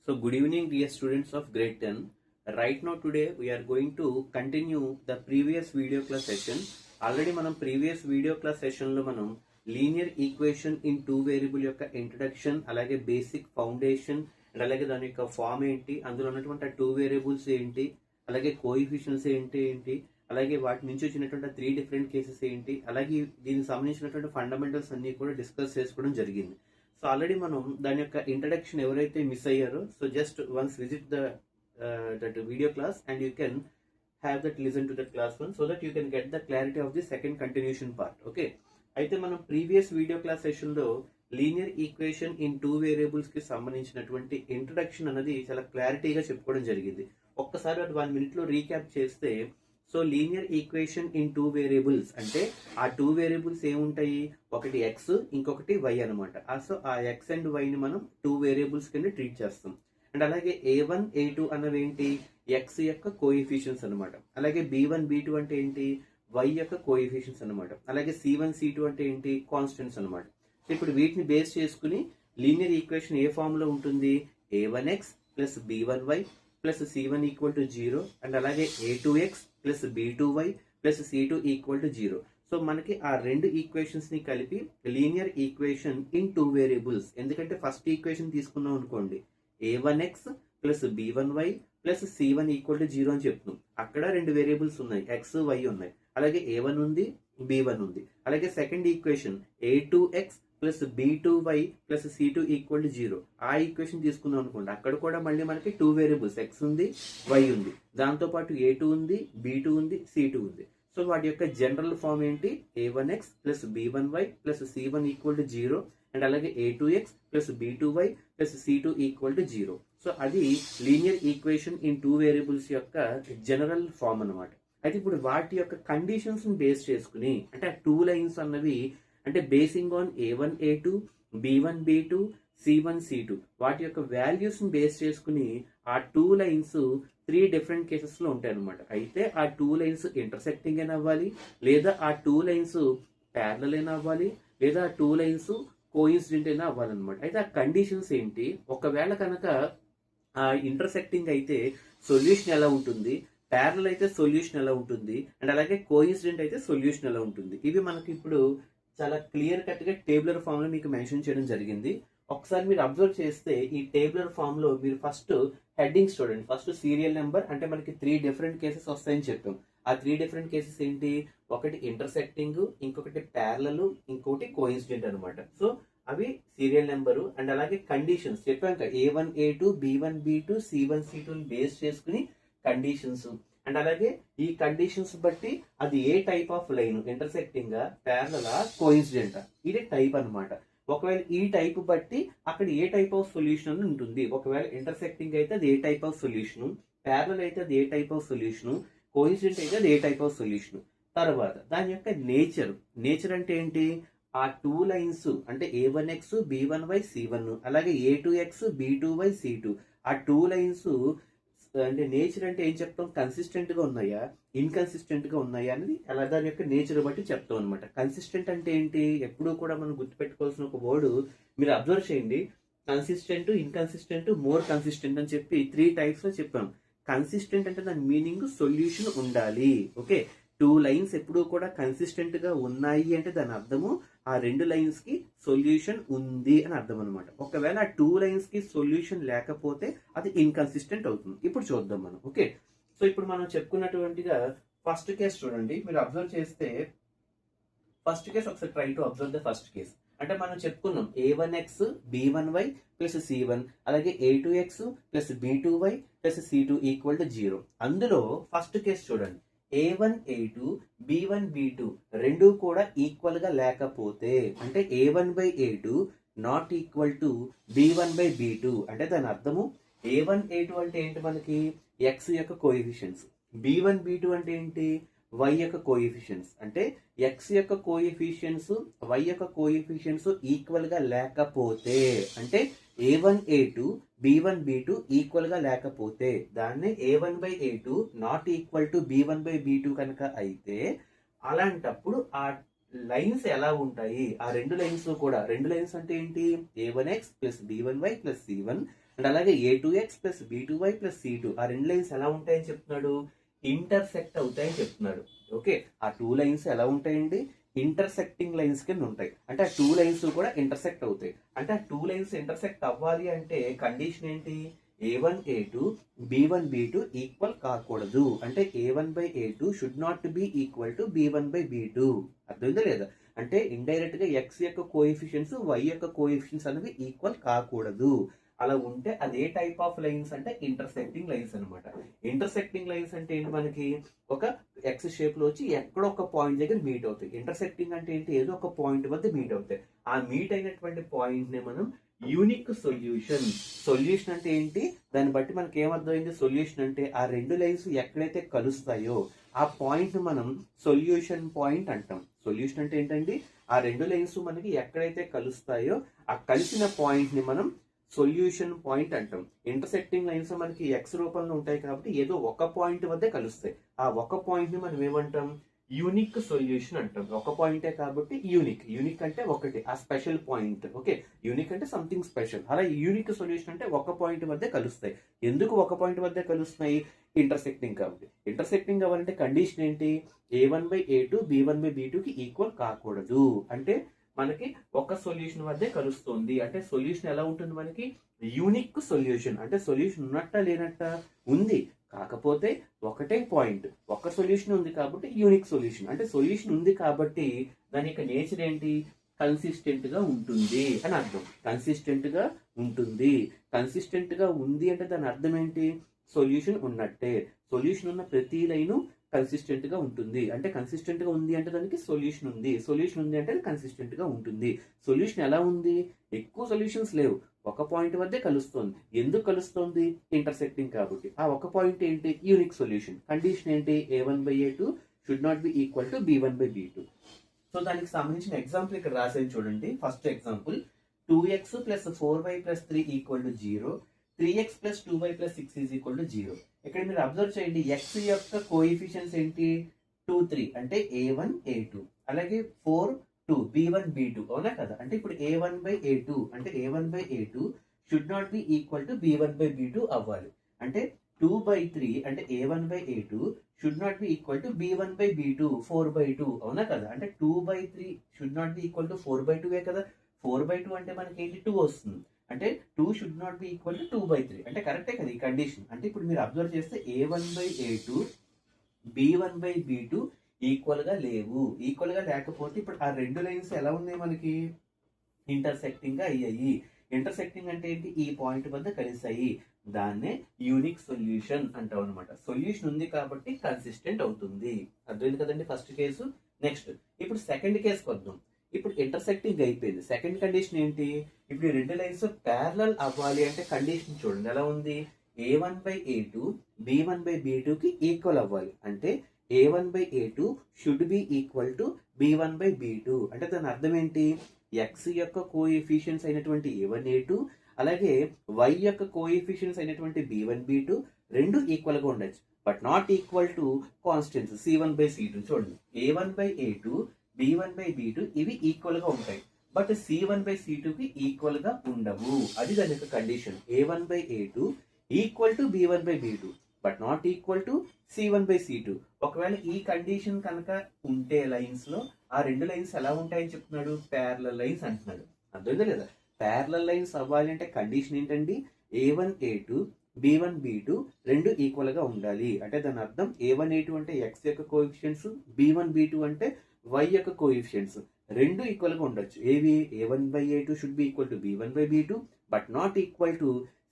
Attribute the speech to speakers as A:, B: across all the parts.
A: So good evening dear students of grade 10. Right now today we are going to continue the previous video class session. Already మనం previous video class session లో మనం linear equation in two variable యొక్క introduction, అలాగే basic foundation and అలాగే దాని యొక్క form ఏంటి, అందులో ఉన్నటువంటి టూ వేరియబుల్స్ ఏంటి, అలాగే కోఎఫిషియన్స్ ఏంటి, అలాగే వాటి నుంచి వచ్చినటువంటి 3 డిఫరెంట్ కేసెస్ ఏంటి, అలాగే దీనికి సంబంధించినటువంటి ఫండమెంటల్స్ అన్ని కూడా డిస్కస్ చేసుకోవడం జరిగింది. సో ఆల్రెడీ మనం దాని యొక్క ఇంట్రడక్షన్ ఎవరైతే మిస్ అయ్యారో, so just once visit that video class and you can have that listen to that class one so that you can get the clarity of the second continuation part. Okay, అయితే మనం previous video class session లో linear equation in two variables కి సంబంధించినటువంటి introduction అనేది చాలా క్లారిటీగా చెప్పుకోవడం జరిగింది. ఒక్కసారి అది 1 minute లో రీక్యాప్ చేస్తే, so linear equation in two variables అంటే ఆ టూ వేరియబుల్స్ ఏముంటాయి, ఒకటి ఎక్స్ ఇంకొకటి వై అనమాట. సో ఆ ఎక్స్ అండ్ వై ని మనం టూ వేరియబుల్స్ కింద ట్రీట్ చేస్తాం. అండ్ అలాగే A1 A2 అన్నవి ఏంటి, ఎక్స్ యొక్క కోఎఫిషియన్స్ అనమాట. అలాగే B1 B2 అంటే ఏంటి, వై యొక్క కోఎఫిషియన్స్ అనమాట. అలాగే C1 C2 అంటే ఏంటి, కాన్స్టెంట్స్ అనమాట. సో ఇప్పుడు వీటిని బేస్ చేసుకుని లీనియర్ ఈక్వేషన్ ఏ ఫామ్ లో ఉంటుంది, A1x plus B1y plus C1 equal to 0 and అలాగే A2x plus B2y plus C2 equal to 0. So మనకి ఆ రెండు ఈక్వేషన్స్ ని కలిపి linear equation in two variables. ఎందుకంటే ఫస్ట్ ఈక్వేషన్ తీసుకున్నాం అనుకోండి, A1x plus B1y plus C1 equal to 0 అని చెప్తున్నాం. అక్కడ రెండు వేరియబుల్స్ ఉన్నాయి, ఎక్స్ వై ఉన్నాయి. అలాగే A1 ఉంది, B1 ఉంది. అలాగే second equation A2x plus B2y plus C2 equal to 0. ఆ ఈక్వేషన్ తీసుకుందాం అనుకోండి, అక్కడ కూడా మళ్ళీ మనకి టూ వేరియబుల్స్ ఎక్స్ ఉంది, వై ఉంది. దాంతో పాటు A2 ఉంది, B2 ఉంది, C2 ఉంది. సో వాటి యొక్క జనరల్ ఫామ్ ఏంటి, A1x plus B1y plus C1 equal to 0 and అలాగే A2x plus B2y plus C2 equal to 0. So అది linear equation in two variables యొక్క జనరల్ ఫామ్ అనమాట. అయితే ఇప్పుడు వాటి యొక్క కండిషన్స్ ని బేస్ చేసుకుని, అంటే ఆ టూ లైన్స్ అన్నవి అంటే basing on A1 A2 B1 B2 C1 C2 వాటి యొక్క వాల్యూస్ ని బేస్ చేసుకుని ఆ టూ లైన్స్ 3 డిఫరెంట్ కేసెస్ లో ఉంటాయి అనమాట. అయితే ఆ టూ లైన్స్ ఇంటర్సెక్టింగ్ అయినా అవ్వాలి, లేదా ఆ టూ లైన్స్ ప్యారలల్ అయినా అవ్వాలి, లేదా ఆ టూ లైన్స్ కోఇన్సిడెంట్ అయినా అవ్వాలన్నమాట. అయితే ఆ కండిషన్స్ ఏంటి, ఒకవేళ కనుక ఆ ఇంటర్సెక్టింగ్ అయితే సొల్యూషన్ ఎలా ఉంటుంది, ప్యారలల్ అయితే సొల్యూషన్ ఎలా ఉంటుంది, అండ్ అలాగే కోఇన్సిడెంట్ అయితే సొల్యూషన్ ఎలా ఉంటుంది, ఇవి మనకి ఇప్పుడు చాలా క్లియర్ కట్ గా టేబులర్ ఫామ్ లో మీకు మెన్షన్ చేయడం జరిగింది. ఒకసారి మీరు అబ్జర్వ్ చేస్తే ఈ టేబులర్ ఫామ్ లో మీరు ఫస్ట్ హెడ్డింగ్స్ చూడండి. ఫస్ట్ సీరియల్ నెంబర్, అంటే మనకి 3 డిఫరెంట్ కేసెస్ వస్తాయని చెప్పాం. ఆ 3 డిఫరెంట్ కేసెస్ ఏంటి, ఒకటి ఇంటర్సెక్టింగ్, ఇంకొకటి ప్యారలల్, ఇంకొకటి కోఇన్సిడెంట్ అనమాట. సో అవి సీరియల్ నెంబరు. అండ్ అలాగే కండిషన్స్ చెప్పాం కదా, A1 A2 B1 B2 C1 C2 base చేసుకుని కండిషన్స్. అండ్ అలాగే ఈ కండిషన్స్ బట్టి అది ఏ type of line, intersecting parallel coincident, ఇది టైప్ అనమాట. ఒకవేళ ఈ టైప్ బట్టి అక్కడ ఏ టైప్ ఆఫ్ సొల్యూషన్ అని ఉంటుంది. ఒకవేళ ఇంటర్సెక్టింగ్ అయితే అది ఏ టైప్ ఆఫ్ సొల్యూషన్, ప్యారలల్ అయితే అది ఏ టైప్ ఆఫ్ సొల్యూషన్, కోఇన్సిడెంట్ అయితే అది ఏ టైప్ ఆఫ్ సొల్యూషన్. తర్వాత దాని యొక్క నేచర్ అంటే ఏంటి, ఆ టూ లైన్స్ అంటే A1x B1y C1 అలాగే A2x B2y C2 ఆ టూ లైన్స్ అంటే నేచర్ అంటే ఏం చెప్తాం, కన్సిస్టెంట్ గా ఉన్నాయా, ఇన్కన్సిస్టెంట్ గా ఉన్నాయా అనేది అలా దాని యొక్క నేచర్ బట్టి చెప్తాం అనమాట. కన్సిస్టెంట్ అంటే ఏంటి, ఎప్పుడూ కూడా మనం గుర్తుపెట్టుకోవాల్సిన ఒక వర్డ్ మీరు అబ్జర్వ్ చేయండి. కన్సిస్టెంట్, ఇన్కన్సిస్టెంట్, మోర్ కన్సిస్టెంట్ అని చెప్పి 3 టైప్స్ లో చెప్పాం. కన్సిస్టెంట్ అంటే దాని మీనింగ్ సొల్యూషన్ ఉండాలి. ఓకే, టూ లైన్స్ ఎప్పుడూ కూడా కన్సిస్టెంట్ గా ఉన్నాయి అంటే దాని అర్థము ఆ రెండు లైన్స్ కి సొల్యూషన్ ఉంది అని అర్థం అనమాట. ఒకవేళ ఆ టూ లైన్స్ కి సొల్యూషన్ లేకపోతే అది ఇన్కన్సిస్టెంట్ అవుతుంది. ఇప్పుడు చూద్దాం మనం. ఓకే, సో ఇప్పుడు మనం చెప్పుకున్నటువంటిగా ఫస్ట్ కేస్ చూడండి. మీరు అబ్జర్వ్ చేస్తే ఫస్ట్ కేస్ ఒకసారి try to observe the first case. అంటే మనం చెప్పుకున్నాం A1x B1y ప్లస్ C1 అలాగే A2x plus B2y plus C2 equal to 0. అందులో ఫస్ట్ కేస్ చూడండి, A1 A2 B1 B2 రెండు కూడా ఈక్వల్ గా లేకపోతే, అంటే A1 by A2 not equal to B1 by B2 అంటే దాని అర్థము A1 A2 అంటే ఏంటి, మనకి ఎక్స్ యొక్క కోఎఫిషియన్స్, B1 B2 అంటే ఏంటి, వై యొక్క కోఎఫిషియన్స్. అంటే ఎక్స్ యొక్క కోఎఫిషియన్స్ వై యొక్క కోఎఫిషియన్స్ ఈక్వల్ గా లేకపోతే, అంటే A1 A2 B1 B2 equal గా లేకపోతే దాన్ని A1 by A2 not equal to B1 by B2 కనుక అయితే, అలాంటప్పుడు ఆ లైన్స్ ఎలా ఉంటాయి, ఆ రెండు లైన్స్ కూడా, రెండు లైన్స్ అంటే ఏంటి, a1x plus b1y plus c1 and అలాగే a2x plus b2y plus c2, ఆ రెండు లైన్స్ ఎలా ఉంటాయని చెప్తున్నాడు, ఇంటర్సెక్ట్ అవుతాయని చెప్తున్నాడు. ఓకే, ఆ టూ లైన్స్ ఎలా ఉంటాయండి, ఇంటర్సెక్టింగ్ లైన్స్ కింద ఉంటాయి. అంటే ఆ టూ లైన్స్ కూడా ఇంటర్సెక్ట్ అవుతాయి. అంటే ఆ టూ లైన్స్ ఇంటర్సెక్ట్ అవ్వాలి అంటే కండిషన్ ఏంటి, a1 a2 b1 b2 equal కాకూడదు. అంటే a1 by a2 should not be equal to b1 by b2. అర్థమైందా లేదా, అంటే ఇండైరెక్ట్ గా x యొక్క కోఎఫిషియన్స్ y యొక్క కోఎఫిషియన్స్ అనేవి ఈక్వల్ కాకూడదు. అలా ఉంటే అదే టైప్ ఆఫ్ లైన్స్ అంటే ఇంటర్సెక్టింగ్ లైన్స్ అనమాట. ఇంటర్సెక్టింగ్ లైన్స్ అంటే ఏంటి, మనకి ఒక ఎక్స్ షేప్ లో వచ్చి ఎక్కడో ఒక పాయింట్ దగ్గర మీట్ అవుతాయి. ఇంటర్సెక్టింగ్ అంటే ఏంటి, ఏదో ఒక పాయింట్ వద్ద మీట్ అవుతాయి. ఆ మీట్ అయినటువంటి పాయింట్ ని మనం యూనిక్ సొల్యూషన్. సొల్యూషన్ అంటే ఏంటి, దాన్ని బట్టి మనకి ఏమర్థమైంది, సొల్యూషన్ అంటే ఆ రెండు లైన్స్ ఎక్కడైతే కలుస్తాయో ఆ పాయింట్ ని మనం సొల్యూషన్ పాయింట్ అంటాం. సొల్యూషన్ అంటే ఏంటండి, ఆ రెండు లైన్స్ మనకి ఎక్కడైతే కలుస్తాయో ఆ కలిసిన పాయింట్ ని మనం సొల్యూషన్ పాయింట్ అంటాం. ఇంటర్సెక్టింగ్ లైన్స్ మనకి ఎక్స్ రూపంలో ఉంటాయి కాబట్టి ఏదో ఒక పాయింట్ వద్దే కలుస్తాయి. ఆ ఒక పాయింట్ ని మనం ఏమంటాం, యూనిక్ సొల్యూషన్ అంటాం. ఒక పాయింటే కాబట్టి యూనిక్. యూనిక్ అంటే ఒకటి, ఆ స్పెషల్ పాయింట్. ఓకే, యూనిక్ అంటే సంథింగ్ స్పెషల్. అలా యూనిక్ సొల్యూషన్ అంటే ఒక పాయింట్ వద్దే కలుస్తాయి. ఎందుకు ఒక పాయింట్ వద్దే కలుస్తున్నాయి, ఇంటర్సెక్టింగ్ కాబట్టి. ఇంటర్సెక్టింగ్ అవ్వాలంటే కండిషన్ ఏంటి, a1 by a2 b1 by b2 కి ఈక్వల్ కాకూడదు. అంటే మనకి ఒక సొల్యూషన్ వద్దే కలుస్తుంది. అంటే సొల్యూషన్ ఎలా ఉంటుంది, మనకి యూనిక్ సొల్యూషన్. అంటే సొల్యూషన్ ఉన్నట్ట లేనట్ట, ఉంది, కాకపోతే ఒకటే పాయింట్, ఒక సొల్యూషన్ ఉంది కాబట్టి యూనిక్ సొల్యూషన్. అంటే సొల్యూషన్ ఉంది కాబట్టి దాని యొక్క నేచర్ ఏంటి, కన్సిస్టెంట్ గా ఉంటుంది అని అర్థం. కన్సిస్టెంట్ గా ఉంటుంది. కన్సిస్టెంట్ గా ఉంది అంటే దాని అర్థం ఏంటి, సొల్యూషన్ ఉన్నట్టే. సొల్యూషన్ ఉన్న ప్రతి లైను కన్సిస్టెంట్ గా ఉంటుంది. అంటే కన్సిస్టెంట్ గా ఉంది అంటే దానికి సొల్యూషన్ ఉంది. సొల్యూషన్ ఉంది అంటే కన్సిస్టెంట్ గా ఉంటుంది. సొల్యూషన్ ఎలా ఉంది, ఎక్కువ సొల్యూషన్స్ లేవు, ఒక పాయింట్ వద్దే కలుస్తోంది. ఎందుకు కలుస్తోంది, ఇంటర్సెక్టింగ్ కాబట్టి. ఆ ఒక పాయింట్ ఏంటి, యూనిక్ సొల్యూషన్. కండిషన్ ఏంటి, a1 by a2 should not be equal to b1 by b2. So దానికి సంబంధించిన ఎగ్జాంపుల్ ఇక్కడ రాసేది చూడండి. First example, 2x plus 4y plus 3 equal to 0, 3x plus 2y plus 6 is equal to 0. ఇక్కడ మీరు observe చేయండి, x యొక్క కోఎఫిషియన్స్ ఏంటి, 2 3 అంటే a1 a2, అలాగే 4 2 b1 b2, అవునా కదా. అంటే ఇప్పుడు a1 బై a2 అంటే a1 by a2 should not be equal to b1 by b2 అవ్వాలి. అంటే 2 బై 3 అంటే a1 by a2 should not be equal to b1 by b2 4 by 2, అవునా కదా. అంటే 2 by 3 should not be equal to 4 by 2 కదా. 4 by 2 అంటే మనకి ఏంటి, 2 వస్తుంది. అంటే 2 should not be equal to 2 by 3 అంటే కరెక్టే కదా ఈ కండిషన్. అంటే ఇప్పుడు మీరు అబ్జర్వ్ చేస్తే a1 by a2 b1 by b2 equal గా లేవు. ఈక్వల్ గా లేకపోతే ఇప్పుడు ఆ రెండు లైన్స్ ఎలా ఉన్నాయి, మనకి ఇంటర్సెక్టింగ్ గా అయ్యాయి. ఇంటర్సెక్టింగ్ అంటే ఏంటి, ఈ పాయింట్ వద్ద కలిసాయి. దాన్నే యూనిక్ సొల్యూషన్ అంటాం అనమాట. సొల్యూషన్ ఉంది కాబట్టి కన్సిస్టెంట్ అవుతుంది. అర్థమైంది కదండి ఫస్ట్ కేసు. నెక్స్ట్ ఇప్పుడు సెకండ్ కేసుకి వద్దాం. ఇప్పుడు ఇంటర్సెక్టింగ్ అయిపోయింది. సెకండ్ కండిషన్ ఏంటి, ఇప్పుడు ఈ రెండు లైన్స్ ప్యారలల్ అవ్వాలి అంటే కండిషన్ చూడండి ఎలా ఉంది, a1 by a2 b1 by b2 కి ఈక్వల్ అవ్వాలి. అంటే a1 by a2 should be equal to b1 by b2. అంటే దాని అర్థం ఏంటి, x యొక్క కోఎఫిషియన్స్ అయినటువంటి a1 a2 అలాగే y యొక్క కోఎఫిషియన్స్ అయినటువంటి b1 b2 రెండు ఈక్వల్ గా ఉండొచ్చు. But not equal to constants c1 by c2. చూడండి, a1 by a2 b1 by b2 ఇవి ఈక్వల్ గా ఉంటాయి. బట్ c1 బై c2 కి ఈక్వల్ గా ఉండవు. అది దాని యొక్క condition. a1 by a2 equal to b1 by b2 but not equal to c1 by c2. ఒకవేళ ఈ కండిషన్ కనుక ఉంటే లైన్స్ లో ఆ రెండు లైన్స్ ఎలా ఉంటాయని చెప్తున్నాడు, ప్యారలల్ లైన్స్ అంటున్నాడు. అర్థమైందా లేదా. ప్యారలల్ లైన్స్ అవ్వాలి అంటే కండిషన్ ఏంటండి, a1 a2 b1 b2 రెండు ఈక్వల్ గా ఉండాలి. అంటే దాని అర్థం a1 a2 అంటే x యొక్క కోఎఫిషియన్స్, b1 b2 అంటే y యొక్క కోఎఫిషియన్స్ రెండు ఈక్వల్ గా ఉండొచ్చు. ఏవి, a1 by a2 should be equal to b1 by b2 but not equal to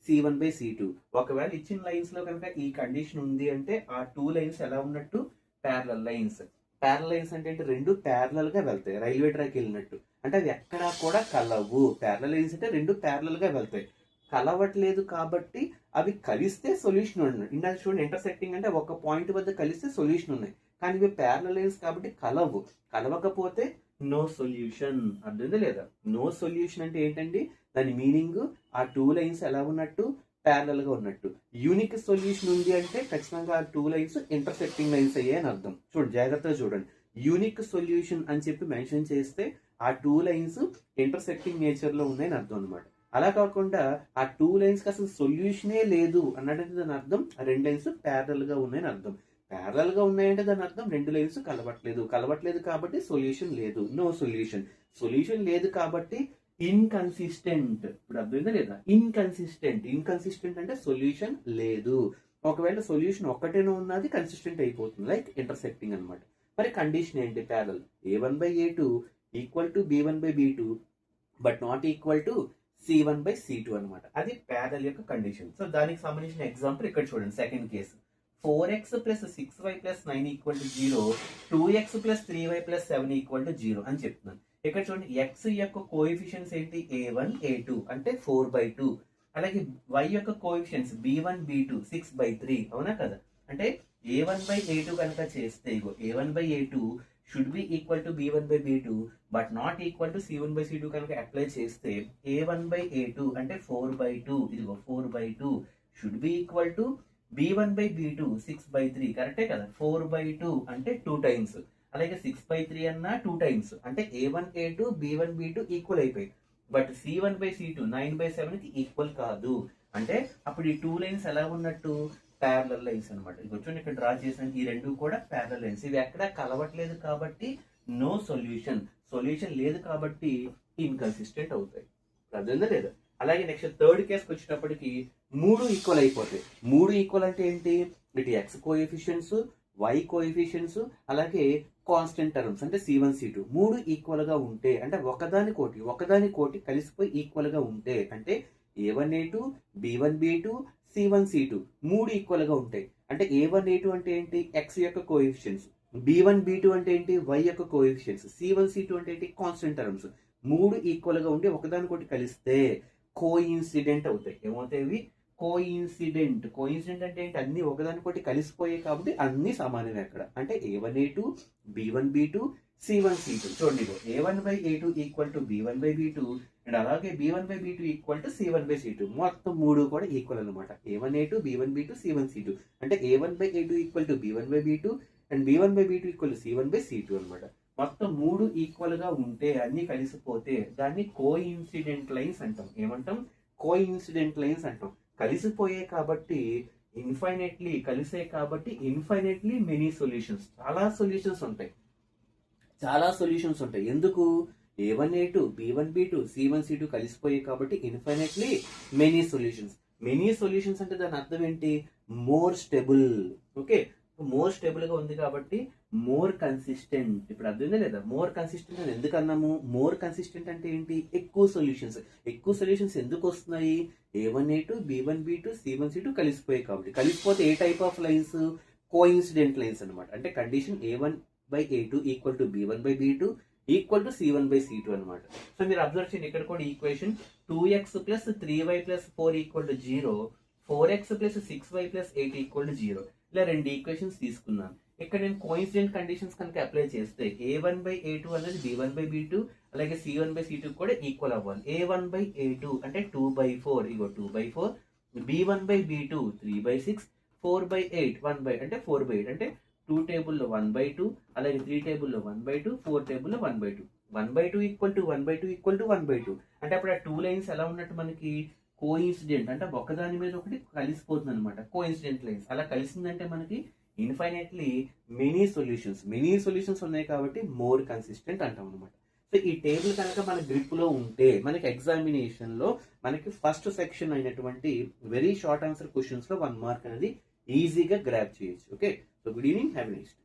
A: c1 by c2. ఒకవేళ ఇచ్చిన లైన్స్ లో కనుక ఈ కండిషన్ ఉంది అంటే ఆ టూ లైన్స్ ఎలా ఉన్నట్టు, ప్యారలల్ లైన్స్. ప్యారలల్ లైన్స్ అంటే రెండు ప్యారలల్ గా వెళ్తాయి, రైల్వే ట్రాక్ వెళ్ళినట్టు. అంటే అవి ఎక్కడా కూడా కలవు. ప్యారలల్ లైన్స్ అంటే రెండు ప్యారలల్ గా వెళ్తాయి, కలవట్లేదు కాబట్టి అవి కలిస్తే సొల్యూషన్ ఉన్నాయి. ఇందాక చూడండి, ఇంటర్సెక్టింగ్ అంటే ఒక పాయింట్ వద్ద కలిస్తే సొల్యూషన్ ఉన్నాయి. కానీ ఇవి ప్యారలల్ లైన్స్ కాబట్టి కలవు. కలవకపోతే నో సొల్యూషన్. అర్థమైందా లేదా. నో సొల్యూషన్ అంటే ఏంటండి, దాని మీనింగ్ ఆ టూ లైన్స్ ఎలా ఉన్నట్టు, ప్యారలల్ గా ఉన్నట్టు. యూనిక్ సొల్యూషన్ ఉంది అంటే ఖచ్చితంగా ఆ టూ లైన్స్ ఇంటర్సెక్టింగ్ లైన్స్ అయ్యాయి అని అర్థం. చూడండి, జాగ్రత్తగా చూడండి. యూనిక్ సొల్యూషన్ అని చెప్పి మెన్షన్ చేస్తే ఆ 2 లైన్స్ ఇంటర్సెక్టింగ్ నేచర్ లో ఉన్నాయని అర్థం అనమాట. అలా కాకుండా ఆ 2 లైన్స్ కి అసలు సొల్యూషనే లేదు అన్నట్టు దాని అర్థం ఆ 2 లైన్స్ ప్యారల్ గా ఉన్నాయని అర్థం. ప్యారల్ గా ఉన్నాయంటే దాని అర్థం 2 లైన్స్ కలవట్లేదు కాబట్టి సొల్యూషన్ లేదు, నో సొల్యూషన్. సొల్యూషన్ లేదు కాబట్టి ఇన్కన్సిస్టెంట్. ఇప్పుడు అర్థమైందా లేదా? ఇన్కన్సిస్టెంట్ అంటే సొల్యూషన్ లేదు. ఒకవేళ సొల్యూషన్ ఒక్కటేనే ఉన్నది కన్సిస్టెంట్ అయిపోతుంది, లైక్ ఇంటర్సెక్టింగ్ అనమాట. మరి కండిషన్ ఏంటి? Parallel A1/A2 equal to B1/B2 but not equal to C1/C2 అనమాట. అది ప్యారల్ యొక్క కండిషన్. సో దానికి సంబంధించిన ఎగ్జాంపుల్ ఇక్కడ చూడండి. Second case 4x + 6y + 9 = 0, 2x + 3y + 7 = 0 అని చెప్తున్నాను. ఇక్కడ చూడండి, x యొక్క కోఎఫిషియన్స్ ఏంటి? A1, A2 అంటే 4/2. అలాగే y యొక్క కోఎఫిషియన్స్ B1, B2 6/3. అవునా కదా? అంటే A1/A2 కనుక చేస్తే ఇగో A1/A2 should be equal to B1/B2 but not equal to C1/C2 కనుక అప్లై చేస్తే A1/A2 అంటే 4/2, ఇదిగో 4/2 should be equal to B1/B2 6/3. కరెక్టే కదా? 4/2 అంటే 2 టైమ్స్, అలాగే 6/3 అన్నా 2 టైమ్స్. అంటే A1, A2 B1, B2 equal అయిపోయి, బట్ C1/C2 9/7 కి ఈక్వల్ కాదు. అంటే అప్పుడు ఈ 2 లైన్స్ ఎలా ఉన్నట్టు? ప్యారలల్ లైన్స్ అనమాట. ఇది వచ్చి ఇక్కడ డ్రా చేసిన ఈ 2 కూడా ప్యారలల్ లైన్స్. ఇవి ఎక్కడ కలవట్లేదు కాబట్టి నో సొల్యూషన్. సొల్యూషన్ లేదు కాబట్టి ఇన్కన్సిస్టెంట్ అవుతాయి. అర్థమైందా లేదా? అలాగే నెక్స్ట్ థర్డ్ కేసుకి వచ్చేటప్పటికి 3 ఈక్వల్ అయిపోతాయి. 3 ఈక్వల్ అంటే ఏంటి? ఇటు ఎక్స్ కోఎఫిషియన్స్, వై కోఎఫిషియన్స్, అలాగే కాన్స్టెంట్ టర్మ్స్ అంటే C1, C2 3 ఈక్వల్ గా ఉంటే, అంటే ఒకదానికోటి కలిసిపోయి ఈక్వల్ గా ఉంటే, అంటే A1, A2 B1, B2 C1, C2 3 equal గా ఉంటాయి. అంటే A1, A2 అంటే ఏంటి? ఎక్స్ యొక్క కోఎఫిషియన్స్. B1, B2 అంటే ఏంటి? వై యొక్క కోఎఫిషియన్స్. C1, C2 అంటే ఏంటి? Constant terms. 3 ఈక్వల్ గా ఉండి ఒకదానికోటి కలిస్తే కోఇన్సిడెంట్ అవుతాయి. ఏమవుతాయి? కోఇన్సిడెంట్ అంటే ఏంటి? అన్ని ఒకదానికోటి కలిసిపోయాయి కాబట్టి అన్ని సమానమే అక్కడ. అంటే A1, A2 B1, B2 C1, C2. చూడండి, A1/A2 equal to B1/B2 and అలాగే B1/B2 ఈక్వల్ టు C1/C2. మొత్తం 3 కూడా ఈక్వల్ అనమాట. A1, A2 B1, B2 C1, C2 అంటే A1/A2 equal to B1/B2 and B1/B2 equal to C1/C2 అనమాట. మొత్తం 3 equal గా ఉంటే, అన్ని కలిసిపోతే దాన్ని కోఇన్సిడెంట్ లైన్స్ అంటాం. ఏమంటాం? కోఇన్సిడెంట్ లైన్స్ అంటాం. కలిసిపోయాయి కాబట్టి కలిసే కాబట్టి ఇన్ఫైనైట్లీ మెనీ సొల్యూషన్స్. చాలా సొల్యూషన్స్ ఉంటాయి. ఎందుకు? A1, A2 B1, B2 C1, C2 కలిసిపోయాయి కాబట్టి ఇన్ఫైనైట్లీ మెనీ సొల్యూషన్స్ అంటే దాని అర్థం ఏంటి? More stable. Okay, more stable గా ఉంది కాబట్టి మోర్ కన్సిస్టెంట్. ఇప్పుడు అర్థమైందా లేదా? మోర్ కన్సిస్టెంట్ అని ఎందుకు అన్నాము? మోర్ కన్సిస్టెంట్ అంటే ఏంటి? ఎక్కువ సొల్యూషన్స్ ఎందుకు వస్తున్నాయి? A1, A2 B1, B2 C1, C2 కలిసిపోయాయి కాబట్టి. కలిసిపోతే ఏ type of lines? Coincident lines అనమాట. అంటే condition A1/A2 equal to B1/B2 equal to C1/C2 అనమాట. సో మీరు అబ్జర్వ్ చేయండి, ఇక్కడ కూడా equation 2x + 3y + 4 = 0, 4x + 6y + 8 = 0. ఇలా 2 ఈక్వేషన్స్ తీసుకున్నాను. ఇక్కడ నేను కోఇన్సిడెంట్ కండిషన్స్ కనుక అప్లై చేస్తే A1/A2 అనేది B1/B2 అలాగే C1/C2 కూడా ఈక్వల్ అవ్వాలి. A1/A2 అంటే 2/4, ఇగో 2/4, B1/B2 3/6, 4/8 అంటే 4/8 అంటే 2 టేబుల్లో 1/2, అలాగే 3 టేబుల్లో 1/2, 4 టేబుల్లో 1/2. 1/2 ఈక్వల్ టు 1/2 అంటే అప్పుడు ఆ 2 లైన్స్ ఎలా ఉన్నట్టు మనకి? కోఇన్సిడెంట్ అంటే ఒకదాని మీద ఒకటి కలిసిపోతుంది అనమాట. కోఇన్సిడెంట్ లైన్స్ అలా కలిసిందంటే మనకి ఇన్ఫైనైట్లీ మెనీ సొల్యూషన్స్ ఉన్నాయి కాబట్టి మోర్ కన్సిస్టెంట్ అంటాం అనమాట. సో ఈ టేబుల్ కనుక మన గ్రిప్ లో ఉంటే మనకి ఎగ్జామినేషన్ లో మనకి ఫస్ట్ సెక్షన్ అయినటువంటి వెరీ షార్ట్ ఆన్సర్ క్వశ్చన్స్ లో 1 మార్క్ అనేది ఈజీగా గ్రాప్ చేయొచ్చు. Okay, so good evening, have a nice day.